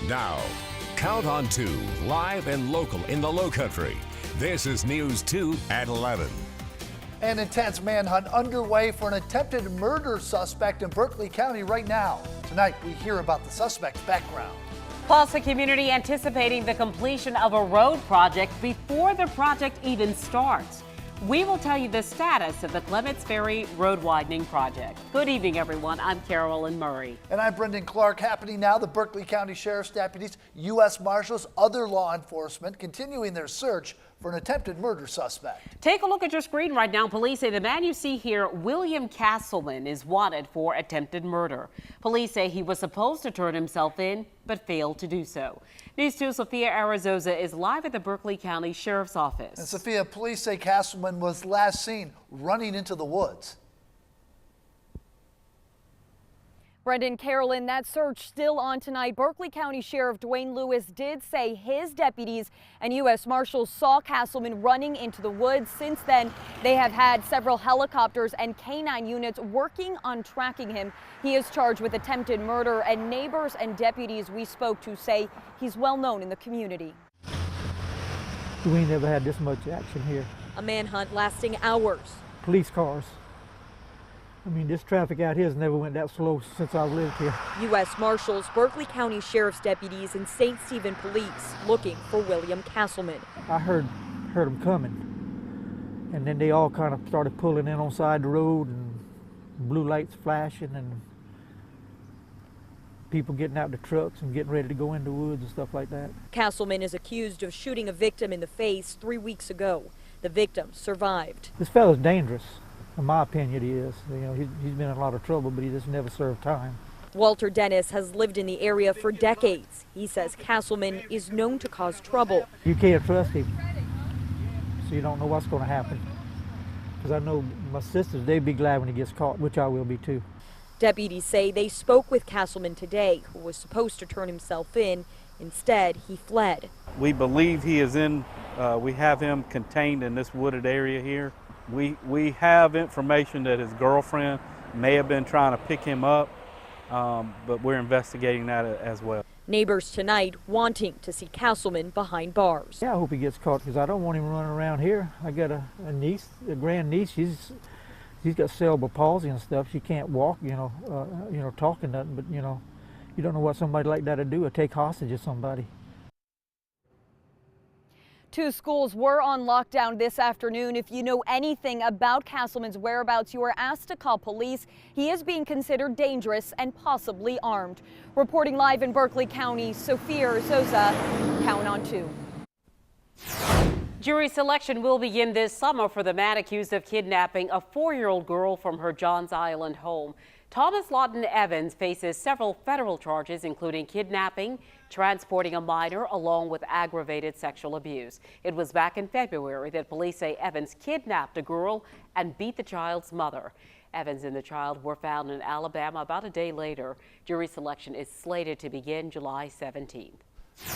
Now, Count on 2, live and local in the Lowcountry. This is News 2 at 11. An intense manhunt underway for an attempted murder suspect in Berkeley County right now. Tonight, we hear about the suspect's background. Plus, the community anticipating the completion of a road project before the project even starts. We will tell you the status of the Clements Ferry Road Widening Project. Good evening, everyone. I'm Carolyn Murray. And I'm Brendan Clark. Happening now, the Berkeley County Sheriff's deputies, U.S. Marshals, other law enforcement continuing their search for an attempted murder suspect. Take a look at your screen right now. Police say the man you see here, William Castleman, is wanted for attempted murder. Police say he was supposed to turn himself in, but failed to do so. News 2 Sophia Arizosa is live at the Berkeley County Sheriff's Office. And Sophia, police say Castleman was last seen running into the woods. Brendan, Carolyn, that search still on tonight. Berkeley County Sheriff Dwayne Lewis did say his deputies and U.S. Marshals saw Castleman running into the woods. Since then, they have had several helicopters and canine units working on tracking him. He is charged with attempted murder, and neighbors and deputies we spoke to say he's well known in the community. We ain't never had this much action here. A manhunt lasting hours. Police cars. I mean, this traffic out here has never went that slow since I've lived here. U.S. Marshals, Berkeley County Sheriff's deputies, and St. Stephen Police looking for William Castleman. I heard them coming, and then they all kind of started pulling in on side the road, and blue lights flashing, and people getting out the trucks and getting ready to go into the woods and stuff like that. Castleman is accused of shooting a victim in the face 3 weeks ago. The victim survived. This fellow's dangerous. In my opinion, he is. You know, he's been in a lot of trouble, but he just never served time. Walter Dennis has lived in the area for decades. He says Castleman is known to cause trouble. You can't trust him, so you don't know what's going to happen. Because I know my sisters, they'd be glad when he gets caught, which I will be too. Deputies say they spoke with Castleman today, who was supposed to turn himself in. Instead, he fled. We believe he is in, we have him contained in this wooded area here. We have information that his girlfriend may have been trying to pick him up, but we're investigating that as well. Neighbors tonight wanting to see Castleman behind bars. Yeah, I hope he gets caught because I don't want him running around here. I got a niece, a grand niece. She's got cerebral palsy and stuff. She can't walk, talk and nothing. But you don't know what somebody like that would do or take hostage of somebody. 2 schools were on lockdown this afternoon. If you know anything about Castleman's whereabouts, you are asked to call police. He is being considered dangerous and possibly armed. Reporting live in Berkeley County, Sophia Arizosa, Count on 2. Jury selection will begin this summer for the man accused of kidnapping a 4-year-old girl from her Johns Island home. Thomas Lawton Evans faces several federal charges, including kidnapping, transporting a minor, along with aggravated sexual abuse. It was back in February that police say Evans kidnapped a girl and beat the child's mother. Evans and the child were found in Alabama about a day later. Jury selection is slated to begin July 17th.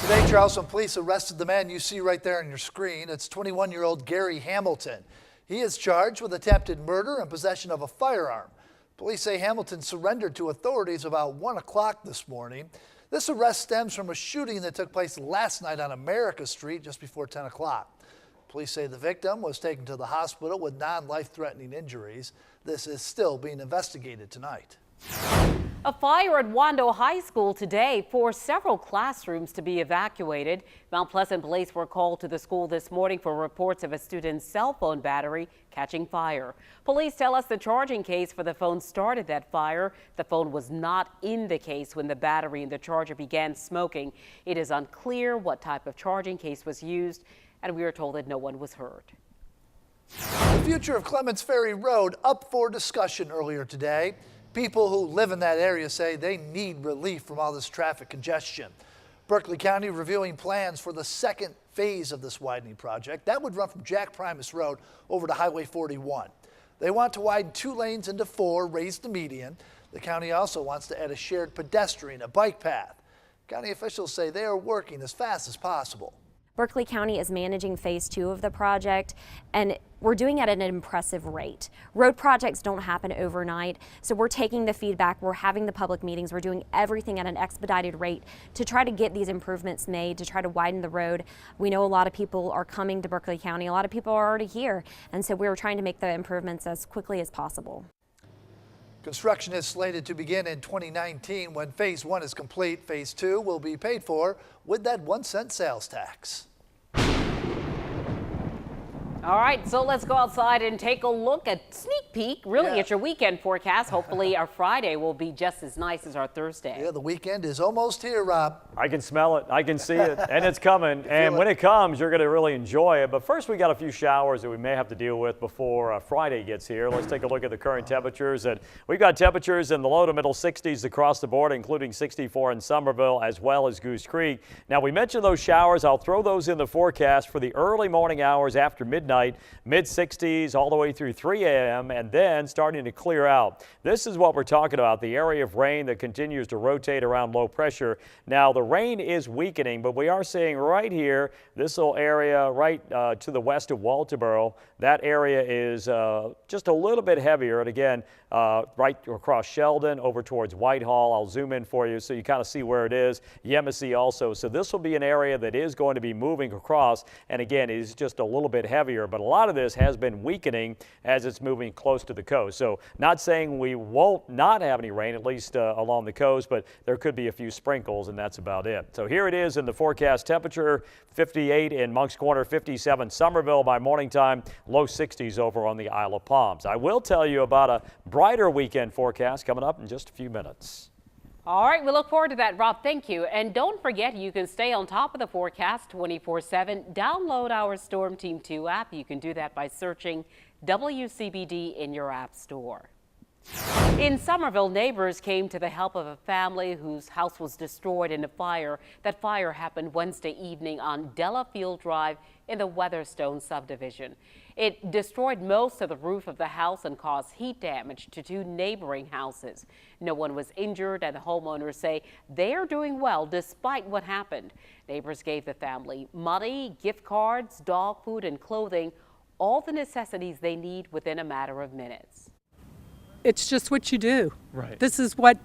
Today, Charleston police arrested the man you see right there on your screen. It's 21-year-old Gary Hamilton. He is charged with attempted murder and possession of a firearm. Police say Hamilton surrendered to authorities about 1 o'clock this morning. This arrest stems from a shooting that took place last night on America Street just before 10 o'clock. Police say the victim was taken to the hospital with non-life-threatening injuries. This is still being investigated tonight. A fire at Wando High School today forced several classrooms to be evacuated. Mount Pleasant police were called to the school this morning for reports of a student's cell phone battery catching fire. Police tell us the charging case for the phone started that fire. The phone was not in the case when the battery in the charger began smoking. It is unclear what type of charging case was used, and we are told that no one was hurt. The future of Clements Ferry Road up for discussion earlier today. People who live in that area say they need relief from all this traffic congestion. Berkeley County reviewing plans for the second phase of this widening project. That would run from Jack Primus Road over to Highway 41. They want to widen 2 lanes into 4, raise the median. The county also wants to add a shared pedestrian, a bike path. County officials say they are working as fast as possible. Berkeley County is managing phase 2 of the project, and we're doing it at an impressive rate. Road projects don't happen overnight, so we're taking the feedback, we're having the public meetings, we're doing everything at an expedited rate to try to get these improvements made, to try to widen the road. We know a lot of people are coming to Berkeley County, a lot of people are already here, and so we're trying to make the improvements as quickly as possible. Construction is slated to begin in 2019. When phase 1 is complete, phase 2 will be paid for with that 1-cent sales tax. All right, so let's go outside and take a look at sneak peek, really, at your weekend forecast. Hopefully our Friday will be just as nice as our Thursday. Yeah, the weekend is almost here, Rob. I can smell it, I can see it, and it's coming. And when it comes, you're going to really enjoy it. But first, we got a few showers that we may have to deal with before Friday gets here. Let's take a look at the current temperatures. And we've got temperatures in the low to middle 60s across the board, including 64 in Somerville as well as Goose Creek. Now, we mentioned those showers. I'll throw those in the forecast for the early morning hours after midnight. Mid-60s all the way through 3 a.m. and then starting to clear out. This is what we're talking about, the area of rain that continues to rotate around low pressure. Now, the rain is weakening, but we are seeing right here, this little area right to the west of Walterboro, that area is just a little bit heavier. And again, right across Sheldon over towards Whitehall. I'll zoom in for you so you kind of see where it is. Yemassee also. So this will be an area that is going to be moving across, and again, it is just a little bit heavier, but a lot of this has been weakening as it's moving close to the coast. So not saying we won't not have any rain, at least along the coast, but there could be a few sprinkles, and that's about it. So here it is in the forecast temperature, 58 in Moncks Corner, 57 Somerville by morning time, low 60s over on the Isle of Palms. I will tell you about a brighter weekend forecast coming up in just a few minutes. All right, we look forward to that, Rob. Thank you. And don't forget, you can stay on top of the forecast 24/7. Download our Storm Team 2 app. You can do that by searching WCBD in your app store. In Somerville, neighbors came to the help of a family whose house was destroyed in a fire. That fire happened Wednesday evening on Delafield Drive in the Weatherstone subdivision. It destroyed most of the roof of the house and caused heat damage to 2 neighboring houses. No one was injured, and the homeowners say they are doing well despite what happened. Neighbors gave the family money, gift cards, dog food, and clothing, all the necessities they need within a matter of minutes. It's just what you do. Right. This is what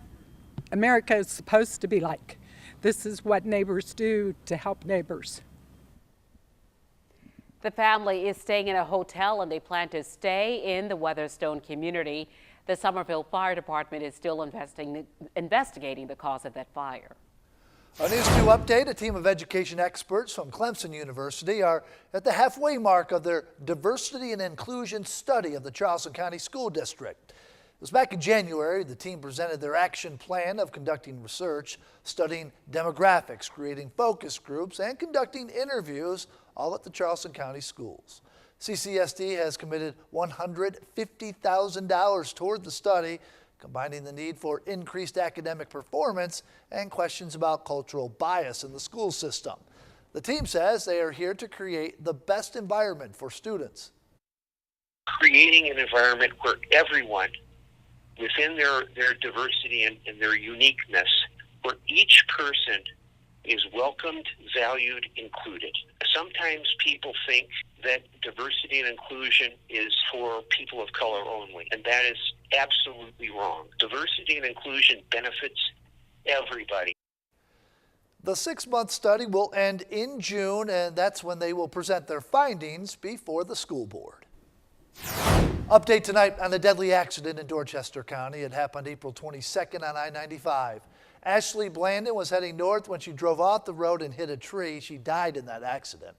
America is supposed to be like. This is what neighbors do to help neighbors. The family is staying in a hotel and they plan to stay in the Weatherstone community. The Somerville Fire Department is still investigating the cause of that fire. A News 2 update, a team of education experts from Clemson University are at the halfway mark of their diversity and inclusion study of the Charleston County School District. It was back in January, the team presented their action plan of conducting research, studying demographics, creating focus groups, and conducting interviews, all at the Charleston County schools. CCSD has committed $150,000 toward the study, combining the need for increased academic performance and questions about cultural bias in the school system. The team says they are here to create the best environment for students. Creating an environment where everyone, within their diversity and their uniqueness, where each person is welcomed, valued, included. Sometimes people think that diversity and inclusion is for people of color only, and that is absolutely wrong. Diversity and inclusion benefits everybody. The 6-month study will end in June, and that's when they will present their findings before the school board. Update tonight on a deadly accident in Dorchester County. It happened April 22nd on I-95. Ashley Blandon was heading north when she drove off the road and hit a tree. She died in that accident.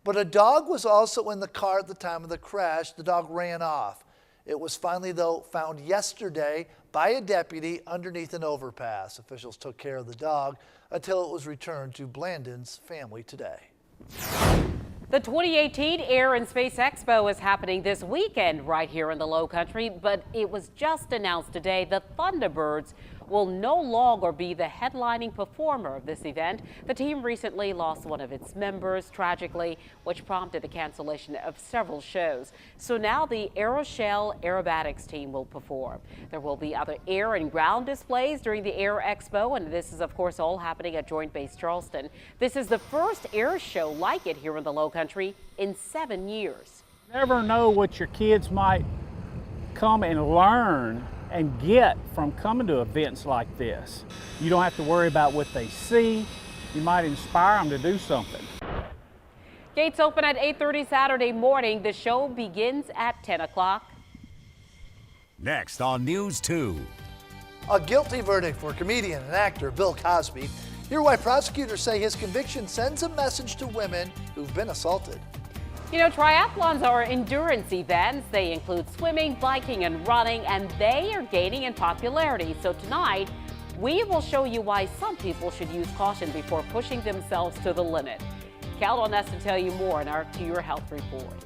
But a dog was also in the car at the time of the crash. The dog ran off. It was finally, though, found yesterday by a deputy underneath an overpass. Officials took care of the dog until it was returned to Blandon's family today. The 2018 Air and Space Expo is happening this weekend right here in the Low Country, but it was just announced today the Thunderbirds will no longer be the headlining performer of this event. The team recently lost one of its members tragically, which prompted the cancellation of several shows. So now the Aeroshell Aerobatics team will perform. There will be other air and ground displays during the Air Expo, and this is of course all happening at Joint Base Charleston. This is the first air show like it here in the Lowcountry in 7 years. Never know what your kids might come and learn and get from coming to events like this. You don't have to worry about what they see. You might inspire them to do something. Gates open at 8:30 Saturday morning. The show begins at 10 o'clock. Next on News 2. A guilty verdict for comedian and actor Bill Cosby. Hear why prosecutors say his conviction sends a message to women who've been assaulted. You know, triathlons are endurance events. They include swimming, biking, and running, and they are gaining in popularity. So tonight, we will show you why some people should use caution before pushing themselves to the limit. Count on us to tell you more in our To Your Health report.